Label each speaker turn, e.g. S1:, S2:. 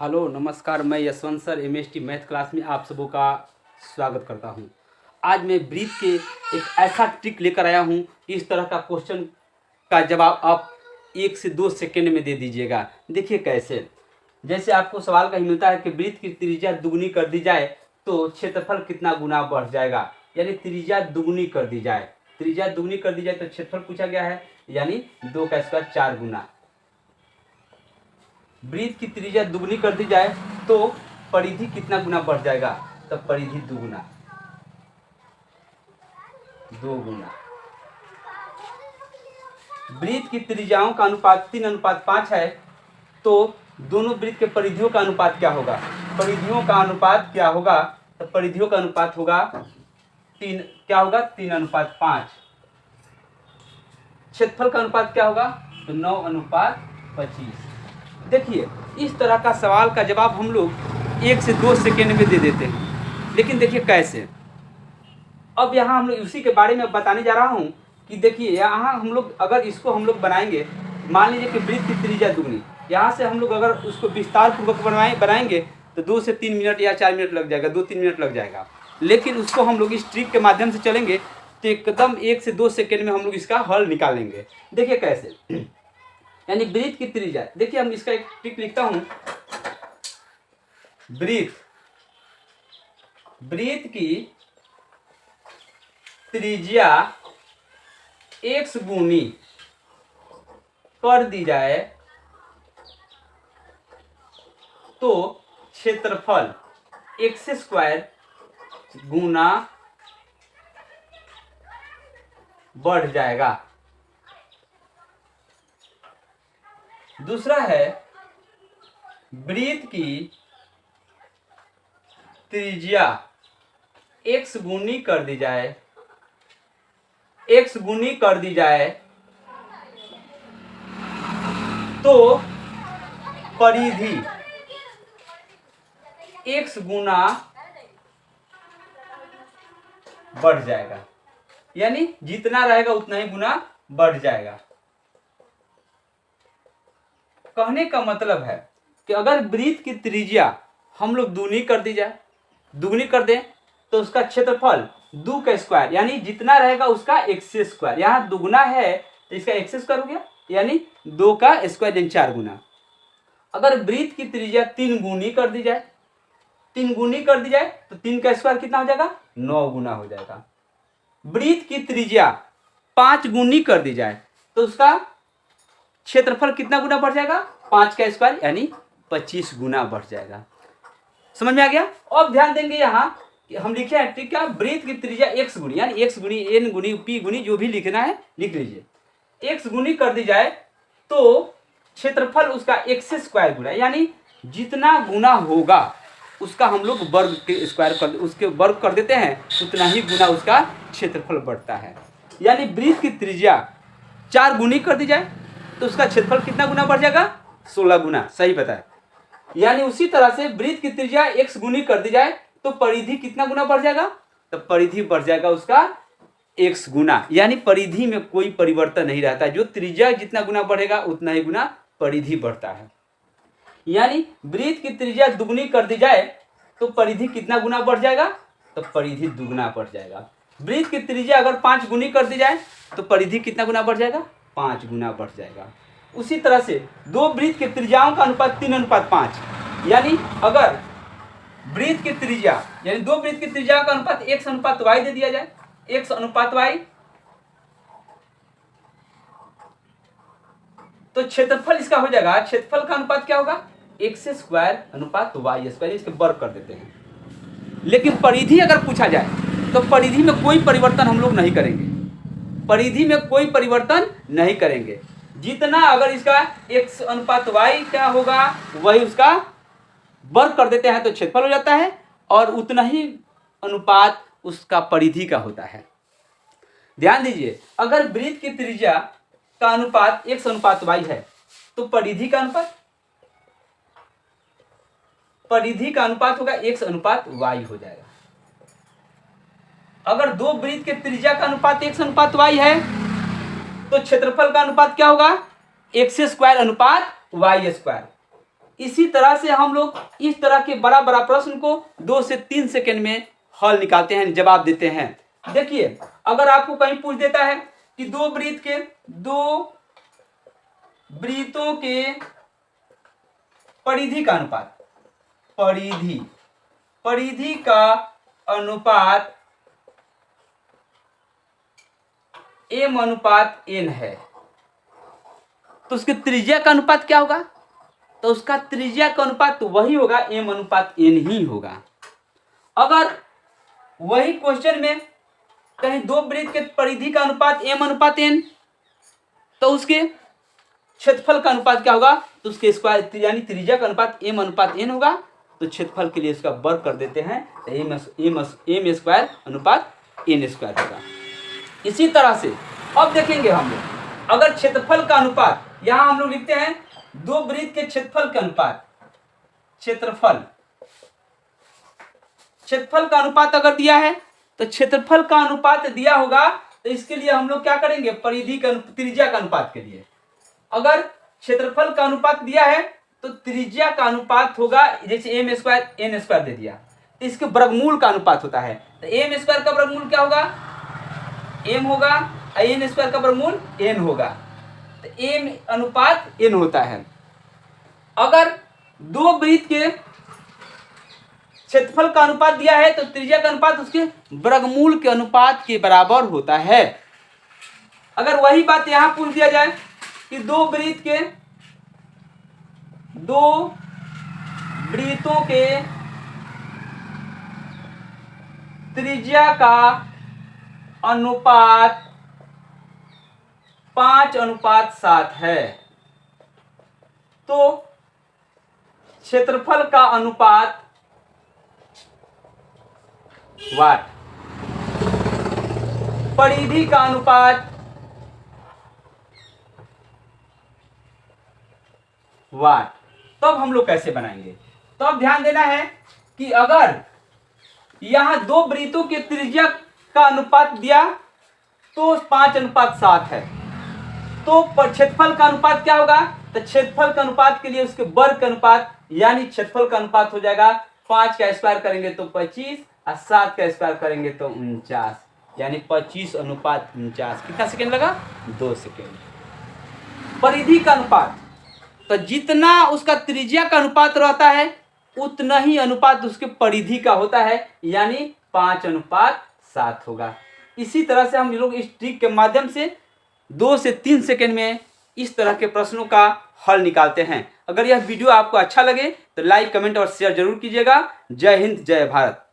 S1: Hello नमस्कार, मैं Yashwant sir MST math class में आप सबों का स्वागत करता हूं। आज मैं ब्रीथ के एक ऐसा ट्रिक लेकर आया हूं। इस तरह का क्वेश्चन का जवाब आप 1 से 2 सेकंड में दे दीजिएगा। देखिए कैसे, जैसे आपको सवाल कहीं मिलता है कि ब्रीथ की त्रिज्या दुगनी कर दी जाए तो क्षेत्रफल कितना गुना बढ़ जाएगा, यानी त्रिज्या दुगनी कर दी जाए। त्रिज्या दुगनी कर दी जाए तो क्षेत्रफल पूछा गया है, यानी 2 का स्क्वायर 4 गुना। ब्रीथ की त्रिज्या दुगनी कर दी जाए तो परिधि कितना गुना बढ़ जाएगा, तो परिधि दुगुना, 2 गुना। ब्रीथ की त्रिज्याओं का अनुपात 3:5 है, तो दोनों ब्रीथ के परिधियों का अनुपात क्या होगा? परिधियों का अनुपात क्या होगा? तो परिधियों का अनुपात होगा 3:5। क्षेत्रफल का अनुपात क्या होगा? तो 9:25। देखिए, इस तरह का सवाल का जवाब हम लोग 1 से 2 सेकेंड में दे देते हैं। लेकिन देखिए कैसे, अब यहाँ हम लोग उसी के बारे में बताने जा रहा हूँ कि देखिए यहाँ हम लोग अगर इसको हम लोग बनाएंगे, मान लीजिए कि ब्रीथ की त्रिज्या दुगनी, यहाँ से हम लोग अगर उसको विस्तार पूर्वक बनाएंगे तो 2 से 3 मिनट या 4 मिनट लग जाएगा, 2-3 मिनट लग जाएगा। लेकिन उसको हम लोग इस ट्रिक के माध्यम से चलेंगे तो एकदम 1 से 2 सेकेंड में हम लोग इसका हल निकालेंगे। देखिए कैसे, यानी ब्रीथ की त्रिज्या, देखिए हम इसका एक ट्रिक लिखता हूं। ब्रीथ की त्रिज्या x गुनी कर दी जाए तो क्षेत्रफल x² गुना बढ़ जाएगा। दूसरा है, ब्रीथ की त्रिज्या x गुनी कर दी जाए, तो परिधि x गुना बढ़ जाएगा, यानी जितना रहेगा उतना ही गुना बढ़ जाएगा। कहने का मतलब है कि अगर ब्रीथ की त्रिज्या हम लोग दुगनी कर दें तो उसका क्षेत्रफल 2 का स्क्वायर, यानी जितना रहेगा उसका x²। यहाँ दुगुना है तो इसका x² हो गया, यानी 2 का स्क्वायर यानी 4 गुना। अगर ब्रीथ की त्रिज्या 3 गुनी कर दी जाए तो 3 का स्क्वायर कितना हो जाएगा? 9 गुना हो जाएगा। ब्रीथ की त्रिज्या 5 गुनी कर दी जाए तो उसका क्षेत्रफल कितना गुना बढ़ जाएगा? 5 का स्क्वायर यानी 25 गुना बढ़ जाएगा। समझ में आ गया? अब ध्यान देंगे यहाँ कि हम लिखे हैं ठीक है, ब्रीथ की त्रिज्या x गुनी, यानी x गुनी n गुनी p गुनी जो भी लिखना है लिख लीजिए। x गुनी कर दी जाए तो क्षेत्रफल उसका x² गुना, यानी जितना गुना होगा उसका हम लोग उसके वर्ग कर देते हैं, उतना ही गुना उसका क्षेत्रफल बढ़ता है। यानी ब्रीथ की त्रिज्या 4 गुनी कर दी जाए तो उसका क्षेत्रफल कितना गुना बढ़ जाएगा? 16 गुना। सही बताया। यानी उसी तरह से ब्रीथ की त्रिज्या x गुनी कर दी जाए तो परिधि कितना गुना बढ़ जाएगा? तो परिधि बढ़ जाएगा उसका x गुना, यानी परिधि में कोई परिवर्तन नहीं रहता। जो त्रिज्या जितना गुना बढ़ेगा उतना ही गुना परिधि बढ़ता है। यानी ब्रीथ की त्रिज्या दुगनी कर दी जाए तो परिधि कितना गुना बढ़ जाएगा? तो परिधि दुगुना बढ़ जाएगा। ब्रीथ की त्रिज्या अगर 5 गुनी कर दी जाए तो परिधि कितना गुना बढ़ जाएगा? 5 गुना बढ़ जाएगा। उसी तरह से दो ब्रीथ की त्रिज्याओं का अनुपात 3:5, यानी अगर ब्रीथ की त्रिज्या यानी दो ब्रीथ की त्रिज्याओं का अनुपात x/y दे दिया जाए, x/y, तो क्षेत्रफल इसका हो जाएगा, क्षेत्रफल का अनुपात क्या होगा? x²/y², इसके वर्ग कर देते हैं। लेकिन परिधि अगर पूछा जाए तो परिधि में कोई परिवर्तन हम लोग नहीं करेंगे। जितना अगर इसका x/y क्या होगा वही उसका वर्ग कर देते हैं तो क्षेत्रफल हो जाता है, और उतना ही अनुपात उसका परिधि का होता है। ध्यान दीजिए, अगर ब्रीथ की त्रिज्या का अनुपात x/y है तो परिधि का अनुपात होगा x/y हो जाएगा। अगर दो ब्रीथ के त्रिज्या का अनुपात x/y है तो क्षेत्रफल का अनुपात क्या होगा? x² अनुपात y²। इसी तरह से हम लोग इस तरह के बड़ा बड़ा प्रश्न को 2 से 3 सेकंड में हल निकालते हैं, जवाब देते हैं। देखिए, अगर आपको कहीं पूछ देता है कि दो वृत्तों के परिधि का अनुपात, परिधि का अनुपात m/n है, तो उसके त्रिज्या का अनुपात क्या होगा? तो उसका त्रिज्या का अनुपात तो वही होगा, m/n ही होगा। अगर वही क्वेश्चन में कहीं दो वृत्त के परिधि का अनुपात m/n, तो उसके क्षेत्रफल का अनुपात क्या होगा? तो उसके स्क्वायर यानी त्रिज्या का अनुपात m/n होगा, तो क्षेत्रफल के लिए इसका वर्ग कर देते हैं, तो m स्क्वायर अनुपात n स्क्वायर होगा। इसी तरह से अब देखेंगे हम लोग, अगर क्षेत्रफल का अनुपात, यहां हम लोग लिखते हैं दो वृत्त के क्षेत्रफल का अनुपात, क्षेत्रफल का अनुपात अगर दिया है, तो क्षेत्रफल का अनुपात दिया होगा, तो इसके लिए हम लोग क्या करेंगे? परिधि का त्रिज्या का अनुपात के लिए अगर क्षेत्रफल का अनुपात दिया है, तो त्रिज्या का अनुपात होगा, जैसे m स्क्वायर n स्क्वायर दे दिया, तो इसके वर्गमूल का अनुपात होता है, तो m स्क्वायर का वर्गमूल क्या होगा? m होगा, n स्क्वायर का वर्गमूल n होगा, तो m अनुपात n होता है। अगर दो वृत्त के क्षेत्रफल का अनुपात दिया है, तो त्रिज्या का अनुपात उसके वर्गमूल के अनुपात के बराबर होता है। अगर वही बात यहां पूछ दिया जाए कि दो वृत्तों के त्रिज्या का अनुपात 5:7 है, तो क्षेत्रफल का अनुपात वाट, परिधि का अनुपात वाट, तब हम लोग कैसे बनाएंगे? तो अब ध्यान देना है कि अगर यहां दो वृत्तों के त्रिज्या का अनुपात दिया तो 5:7 है, तो क्षेत्रफल का अनुपात क्या होगा? तो क्षेत्रफल का अनुपात के लिए उसके वर्ग का अनुपात यानी क्षेत्रफल का अनुपात हो जाएगा, 5 का स्क्वायर करेंगे तो 25 और 7 का स्क्वायर करेंगे तो 49, यानी 25:49। कितना सेकेंड लगा? 2 सेकेंड। परिधि का अनुपात, तो जितना उसका त्रिज्या का अनुपात रहता है, उतना ही अनुपात उसके परिधि का होता है, यानी 5:7 होगा। इसी तरह से हम लोग इस ट्रिक के माध्यम से 2 से 3 सेकंड में इस तरह के प्रश्नों का हल निकालते हैं। अगर यह वीडियो आपको अच्छा लगे तो लाइक, कमेंट और शेयर जरूर कीजिएगा। जय हिंद, जय भारत।